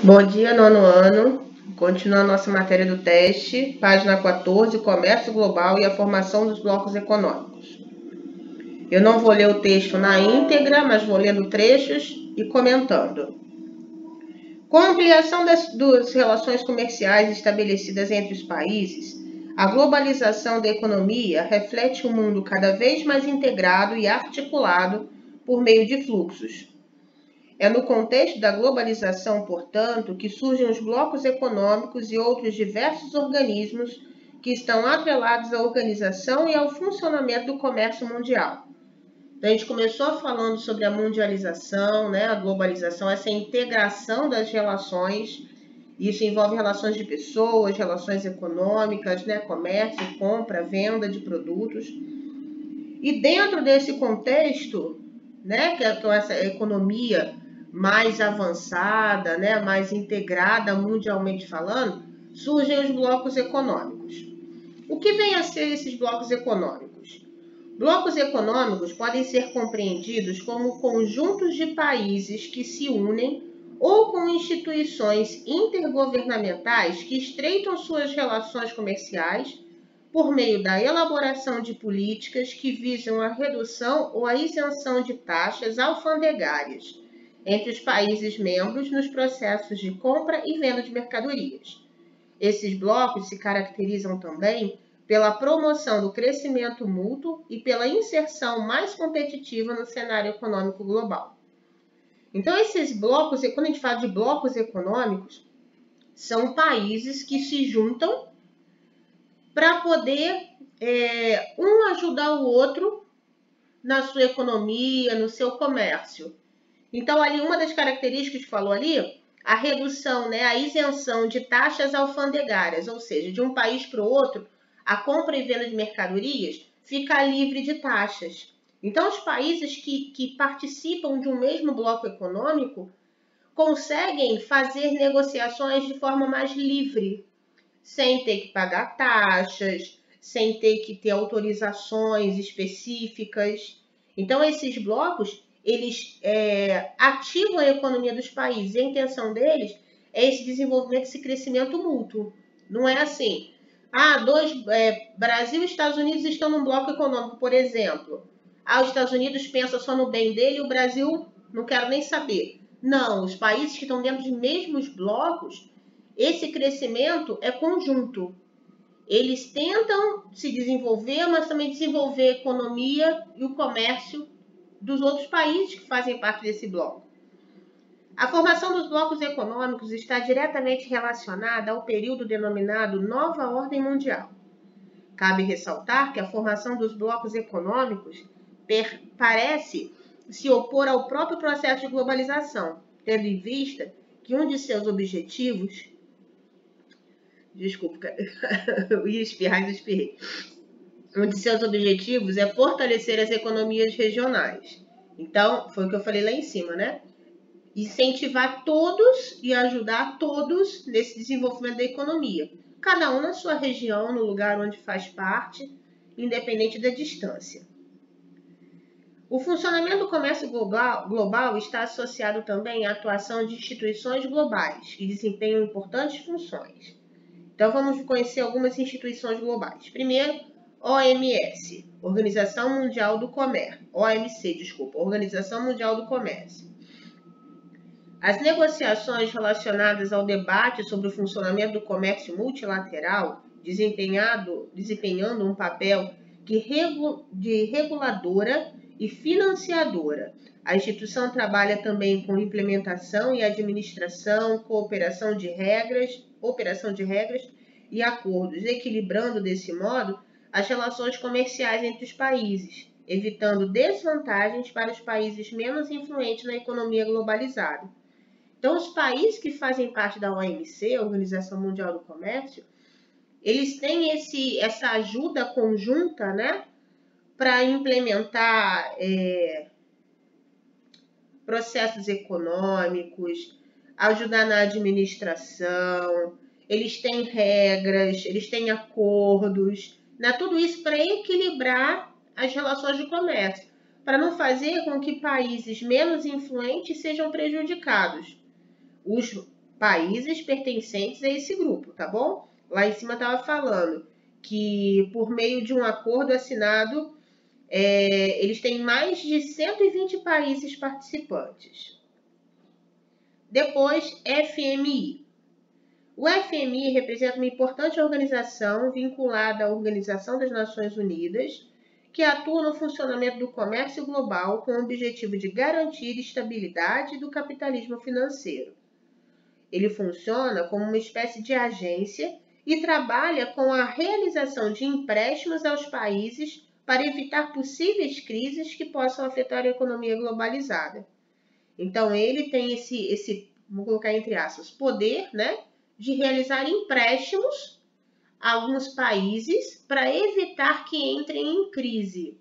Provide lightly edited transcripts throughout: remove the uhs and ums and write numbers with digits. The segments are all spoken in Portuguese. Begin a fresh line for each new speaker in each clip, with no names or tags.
Bom dia, nono ano. Continuando a nossa matéria do teste, página 14, Comércio Global e a Formação dos Blocos Econômicos. Eu não vou ler o texto na íntegra, mas vou lendo trechos e comentando. Com a ampliação das relações comerciais estabelecidas entre os países, a globalização da economia reflete um mundo cada vez mais integrado e articulado por meio de fluxos. É no contexto da globalização, portanto, que surgem os blocos econômicos e outros diversos organismos que estão atrelados à organização e ao funcionamento do comércio mundial. Então, a gente começou falando sobre a mundialização, a globalização, essa integração das relações. Isso envolve relações de pessoas, relações econômicas, comércio, compra, venda de produtos. E dentro desse contexto, que é essa economia mais avançada, mais integrada mundialmente falando, surgem os blocos econômicos. O que vem a ser esses blocos econômicos? Blocos econômicos podem ser compreendidos como conjuntos de países que se unem ou com instituições intergovernamentais que estreitam suas relações comerciais por meio da elaboração de políticas que visam a redução ou a isenção de taxas alfandegárias entre os países membros nos processos de compra e venda de mercadorias. Esses blocos se caracterizam também pela promoção do crescimento mútuo e pela inserção mais competitiva no cenário econômico global. Então, esses blocos, quando a gente fala de blocos econômicos, são países que se juntam para poder um ajudar o outro na sua economia, no seu comércio. Então, ali, uma das características que falou ali, a redução, a isenção de taxas alfandegárias, ou seja, de um país para o outro, a compra e venda de mercadorias fica livre de taxas. Então, os países que participam de um mesmo bloco econômico conseguem fazer negociações de forma mais livre, sem ter que pagar taxas, sem ter que ter autorizações específicas. Então, esses blocos, eles ativam a economia dos países. E a intenção deles é esse desenvolvimento, esse crescimento mútuo. Não é assim, Brasil e Estados Unidos estão num bloco econômico, por exemplo. Os Estados Unidos pensam só no bem dele e o Brasil não quero nem saber. Não, os países que estão dentro de mesmos blocos, esse crescimento é conjunto. Eles tentam se desenvolver, mas também desenvolver a economia e o comércio dos outros países que fazem parte desse bloco. A formação dos blocos econômicos está diretamente relacionada ao período denominado Nova Ordem Mundial. Cabe ressaltar que a formação dos blocos econômicos parece se opor ao próprio processo de globalização, tendo em vista que um de seus objetivos... Desculpa, eu ia espirrar e espirrei. Um de seus objetivos é fortalecer as economias regionais. Então, foi o que eu falei lá em cima, Incentivar todos e ajudar todos nesse desenvolvimento da economia. Cada um na sua região, no lugar onde faz parte, independente da distância. O funcionamento do comércio global está associado também à atuação de instituições globais, que desempenham importantes funções. Então, vamos conhecer algumas instituições globais. Primeiro, OMS, Organização Mundial do Comércio. Organização Mundial do Comércio. As negociações relacionadas ao debate sobre o funcionamento do comércio multilateral, desempenhando um papel de reguladora e financiadora. A instituição trabalha também com implementação e administração, operação de regras e acordos, equilibrando desse modo as relações comerciais entre os países, evitando desvantagens para os países menos influentes na economia globalizada. Então, os países que fazem parte da OMC, Organização Mundial do Comércio, eles têm essa ajuda conjunta, para implementar processos econômicos, ajudar na administração, eles têm regras, eles têm acordos, tudo isso para equilibrar as relações de comércio, para não fazer com que países menos influentes sejam prejudicados. Os países pertencentes a esse grupo, tá bom? Lá em cima estava falando que por meio de um acordo assinado, eles têm mais de 120 países participantes. Depois, FMI. O FMI representa uma importante organização vinculada à Organização das Nações Unidas, que atua no funcionamento do comércio global com o objetivo de garantir estabilidade do capitalismo financeiro. Ele funciona como uma espécie de agência e trabalha com a realização de empréstimos aos países para evitar possíveis crises que possam afetar a economia globalizada. Então, ele tem esse vou colocar entre aspas, poder, né, de realizar empréstimos a alguns países para evitar que entrem em crise.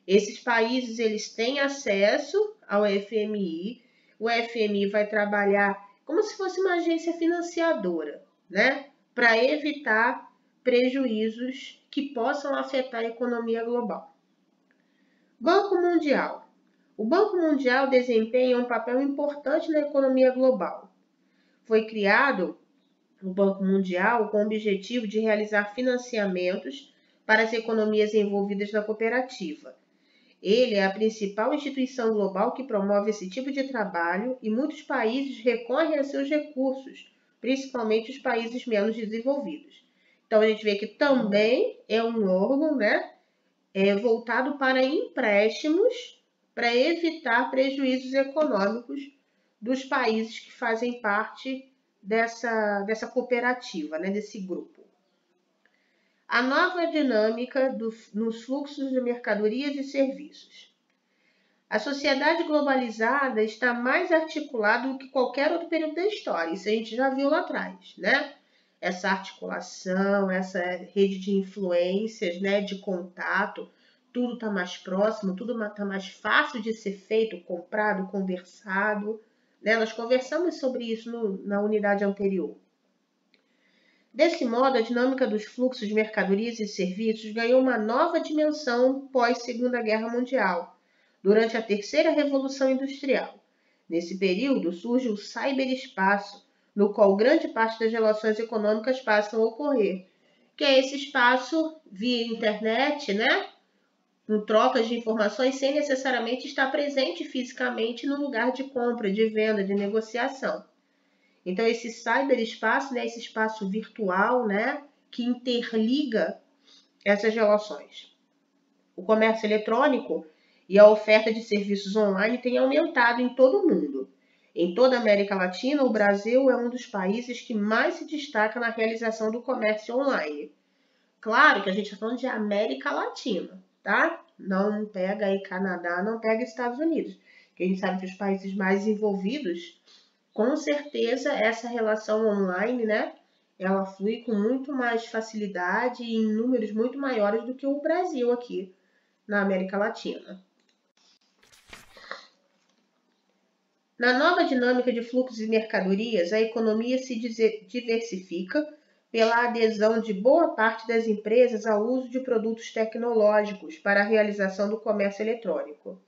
Esses países eles têm acesso ao FMI. O FMI vai trabalhar como se fosse uma agência financiadora, né, para evitar prejuízos que possam afetar a economia global. Banco Mundial. O Banco Mundial desempenha um papel importante na economia global. Foi criado o Banco Mundial com o objetivo de realizar financiamentos para as economias envolvidas na cooperativa. Ele é a principal instituição global que promove esse tipo de trabalho e muitos países recorrem a seus recursos, principalmente os países menos desenvolvidos. Então, a gente vê que também é um órgão, né, voltado para empréstimos para evitar prejuízos econômicos dos países que fazem parte dessa cooperativa, né, desse grupo. A nova dinâmica nos fluxos de mercadorias e serviços. A sociedade globalizada está mais articulada do que qualquer outro período da história. Isso a gente já viu lá atrás, né? Essa articulação, essa rede de influências, né, de contato, tudo está mais próximo, tudo está mais fácil de ser feito, comprado, conversado. Né? Nós conversamos sobre isso na unidade anterior. Desse modo, a dinâmica dos fluxos de mercadorias e serviços ganhou uma nova dimensão pós-Segunda Guerra Mundial, durante a Terceira Revolução Industrial. Nesse período, surge o ciberespaço, no qual grande parte das relações econômicas passam a ocorrer, que é esse espaço via internet, né? Com trocas de informações sem necessariamente estar presente fisicamente no lugar de compra, de venda, de negociação. Então, esse cyberespaço, né, esse espaço virtual, né, que interliga essas relações. O comércio eletrônico e a oferta de serviços online tem aumentado em todo o mundo. Em toda a América Latina, o Brasil é um dos países que mais se destaca na realização do comércio online. Claro que a gente está falando de América Latina, tá? Não pega aí Canadá, não pega Estados Unidos. Porque a gente sabe que os países mais envolvidos, com certeza, essa relação online, né? Ela flui com muito mais facilidade e em números muito maiores do que o Brasil aqui na América Latina. Na nova dinâmica de fluxos de mercadorias, a economia se diversifica pela adesão de boa parte das empresas ao uso de produtos tecnológicos para a realização do comércio eletrônico.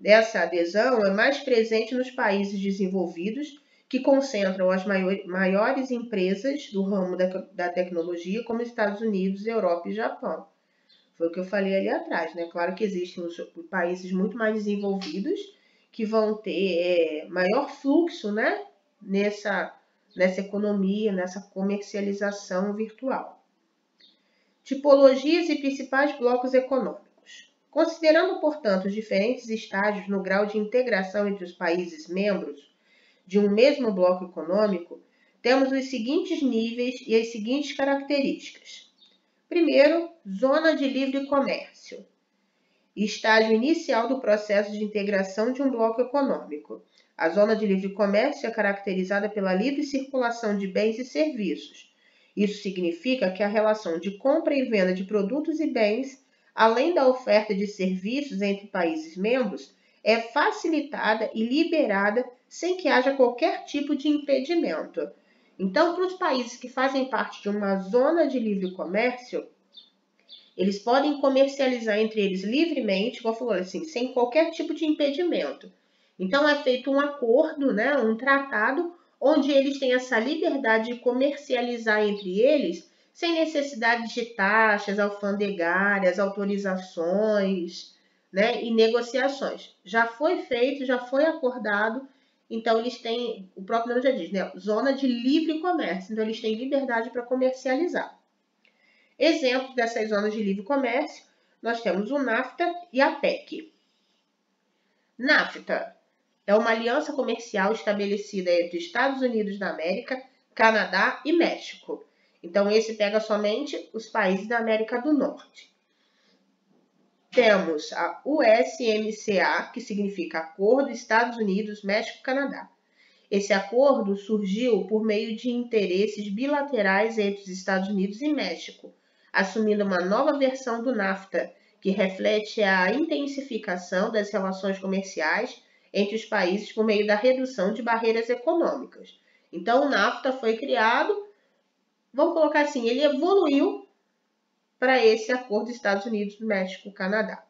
Essa adesão é mais presente nos países desenvolvidos, que concentram as maiores empresas do ramo da tecnologia, como Estados Unidos, Europa e Japão. Foi o que eu falei ali atrás, né? Claro que existem os países muito mais desenvolvidos que vão ter maior fluxo, né, nessa economia, nessa comercialização virtual. Tipologias e principais blocos econômicos. Considerando, portanto, os diferentes estágios no grau de integração entre os países membros de um mesmo bloco econômico, temos os seguintes níveis e as seguintes características. Primeiro, zona de livre comércio. Estágio inicial do processo de integração de um bloco econômico. A zona de livre comércio é caracterizada pela livre circulação de bens e serviços. Isso significa que a relação de compra e venda de produtos e bens, além da oferta de serviços entre países membros, é facilitada e liberada sem que haja qualquer tipo de impedimento. Então, para os países que fazem parte de uma zona de livre comércio, eles podem comercializar entre eles livremente, como eu falei assim, sem qualquer tipo de impedimento. Então, é feito um acordo, né, um tratado, onde eles têm essa liberdade de comercializar entre eles sem necessidade de taxas alfandegárias, autorizações, né, e negociações. Já foi feito, já foi acordado, então eles têm, o próprio nome já diz, né, zona de livre comércio, então eles têm liberdade para comercializar. Exemplos dessas zonas de livre comércio, nós temos o NAFTA e a PEC. NAFTA é uma aliança comercial estabelecida entre Estados Unidos da América, Canadá e México. Então, esse pega somente os países da América do Norte. Temos a USMCA, que significa Acordo Estados Unidos, México, Canadá. Esse acordo surgiu por meio de interesses bilaterais entre os Estados Unidos e México, assumindo uma nova versão do NAFTA, que reflete a intensificação das relações comerciais entre os países por meio da redução de barreiras econômicas. Então, o NAFTA foi criado, vamos colocar assim, ele evoluiu para esse acordo Estados Unidos, México, Canadá.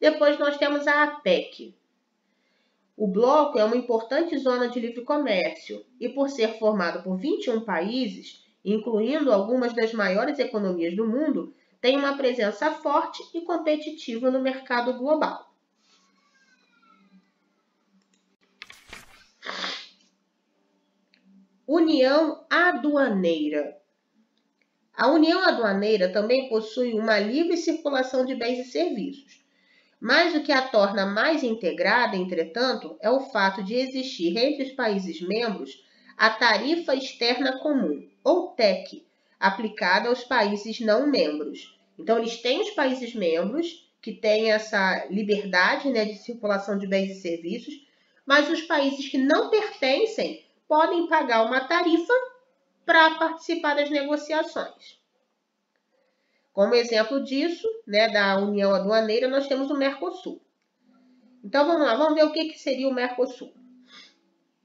Depois nós temos a APEC. O bloco é uma importante zona de livre comércio e, por ser formado por 21 países, incluindo algumas das maiores economias do mundo, tem uma presença forte e competitiva no mercado global. União Aduaneira. A União Aduaneira também possui uma livre circulação de bens e serviços. Mas o que a torna mais integrada, entretanto, é o fato de existir entre os países membros a Tarifa Externa Comum, ou TEC, aplicada aos países não membros. Então, eles têm os países membros que têm essa liberdade, né, de circulação de bens e serviços, mas os países que não pertencem podem pagar uma tarifa para participar das negociações. Como exemplo disso, né, da União Aduaneira, nós temos o Mercosul. Então, vamos lá, vamos ver o que seria o Mercosul.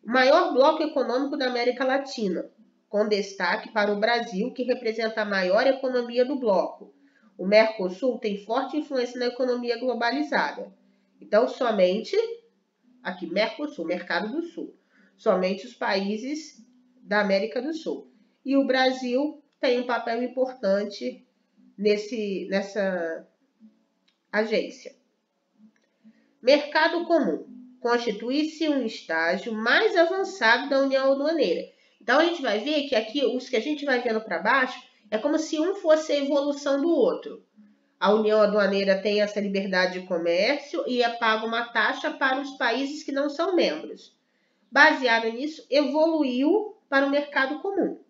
O maior bloco econômico da América Latina, com destaque para o Brasil, que representa a maior economia do bloco. O Mercosul tem forte influência na economia globalizada. Então, somente, aqui, Mercosul, Mercado do Sul, somente os países da América do Sul. E o Brasil tem um papel importante nessa agência. Mercado comum. Constitui-se um estágio mais avançado da União Aduaneira. Então, a gente vai ver que aqui, os que a gente vai vendo para baixo, é como se um fosse a evolução do outro. A União Aduaneira tem essa liberdade de comércio e é paga uma taxa para os países que não são membros. Baseado nisso, evoluiu para o mercado comum.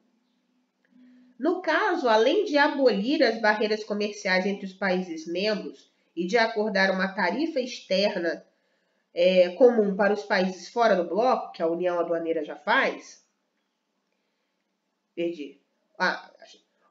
No caso, além de abolir as barreiras comerciais entre os países membros e de acordar uma tarifa externa comum para os países fora do bloco, que a União Aduaneira já faz,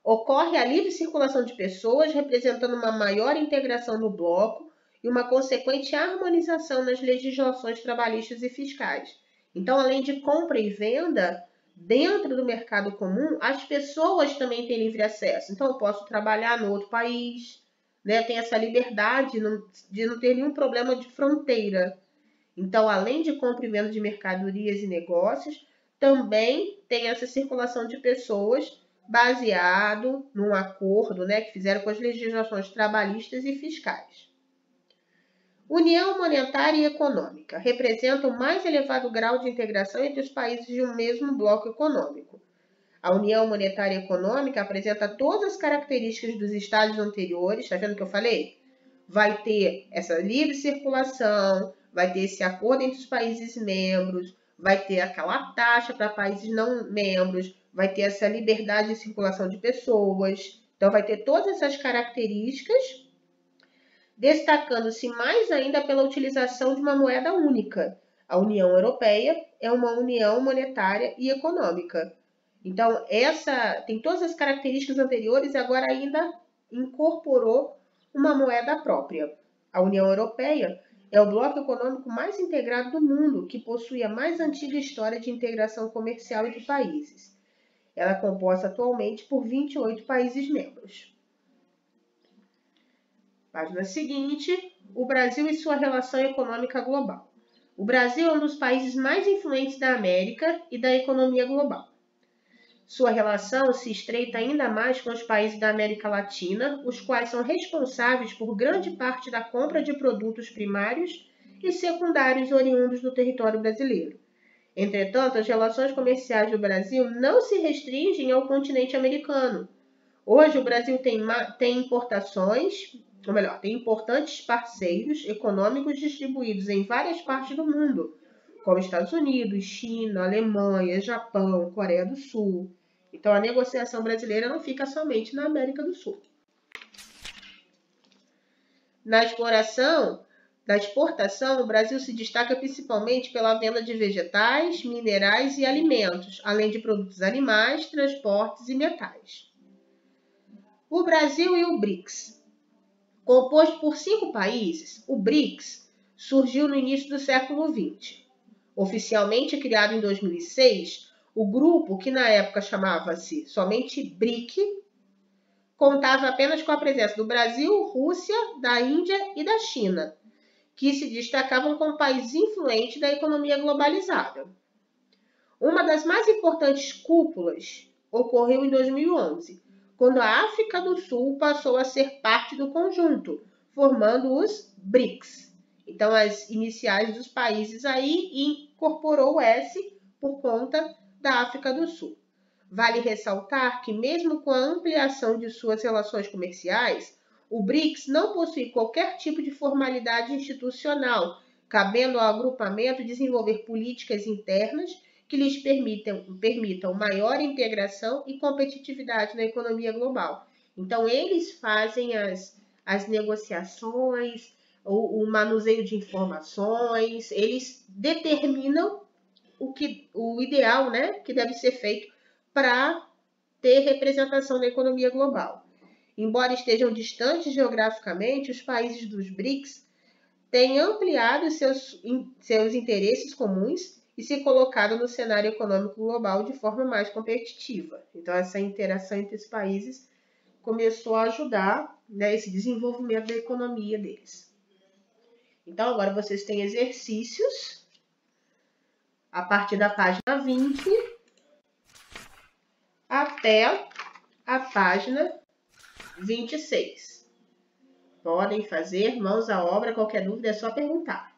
ocorre a livre circulação de pessoas, representando uma maior integração no bloco e uma consequente harmonização nas legislações trabalhistas e fiscais. Então, além de compra e venda, dentro do mercado comum, as pessoas também têm livre acesso. Então, eu posso trabalhar no outro país, né? Tem essa liberdade de não ter nenhum problema de fronteira. Então, além de compra e venda de mercadorias e negócios, também tem essa circulação de pessoas baseado num acordo, né, que fizeram com as legislações trabalhistas e fiscais. União monetária e econômica representa o mais elevado grau de integração entre os países de um mesmo bloco econômico. A União monetária e econômica apresenta todas as características dos estágios anteriores, está vendo o que eu falei? Vai ter essa livre circulação, vai ter esse acordo entre os países membros, vai ter aquela taxa para países não membros, vai ter essa liberdade de circulação de pessoas. Então, vai ter todas essas características, destacando-se mais ainda pela utilização de uma moeda única. A União Europeia é uma união monetária e econômica. Então, essa tem todas as características anteriores e agora ainda incorporou uma moeda própria. A União Europeia é o bloco econômico mais integrado do mundo, que possui a mais antiga história de integração comercial entre países. Ela é composta atualmente por 28 países membros. Página seguinte, o Brasil e sua relação econômica global. O Brasil é um dos países mais influentes da América e da economia global. Sua relação se estreita ainda mais com os países da América Latina, os quais são responsáveis por grande parte da compra de produtos primários e secundários oriundos do território brasileiro. Entretanto, as relações comerciais do Brasil não se restringem ao continente americano. Hoje, o Brasil tem importações, ou melhor, tem importantes parceiros econômicos distribuídos em várias partes do mundo, como Estados Unidos, China, Alemanha, Japão, Coreia do Sul. Então, a negociação brasileira não fica somente na América do Sul. Na exportação, o Brasil se destaca principalmente pela venda de vegetais, minerais e alimentos, além de produtos animais, transportes e metais. O Brasil e o BRICS. Composto por 5 países, o BRICS surgiu no início do século XX. Oficialmente criado em 2006, o grupo, que na época chamava-se somente BRIC, contava apenas com a presença do Brasil, Rússia, da Índia e da China, que se destacavam como países influentes da economia globalizada. Uma das mais importantes cúpulas ocorreu em 2011, quando a África do Sul passou a ser parte do conjunto, formando os BRICS. Então, as iniciais dos países aí incorporou o S por conta da África do Sul. Vale ressaltar que, mesmo com a ampliação de suas relações comerciais, o BRICS não possui qualquer tipo de formalidade institucional, cabendo ao agrupamento desenvolver políticas internas que lhes permitam maior integração e competitividade na economia global. Então, eles fazem as negociações, o manuseio de informações, eles determinam o ideal, né, que deve ser feito para ter representação na economia global. Embora estejam distantes geograficamente, os países dos BRICS têm ampliado seus interesses comuns e se colocado no cenário econômico global de forma mais competitiva. Então, essa interação entre os países começou a ajudar, né, esse desenvolvimento da economia deles. Então, agora vocês têm exercícios a partir da página 20 até a página 26. Podem fazer, mãos à obra, qualquer dúvida é só perguntar.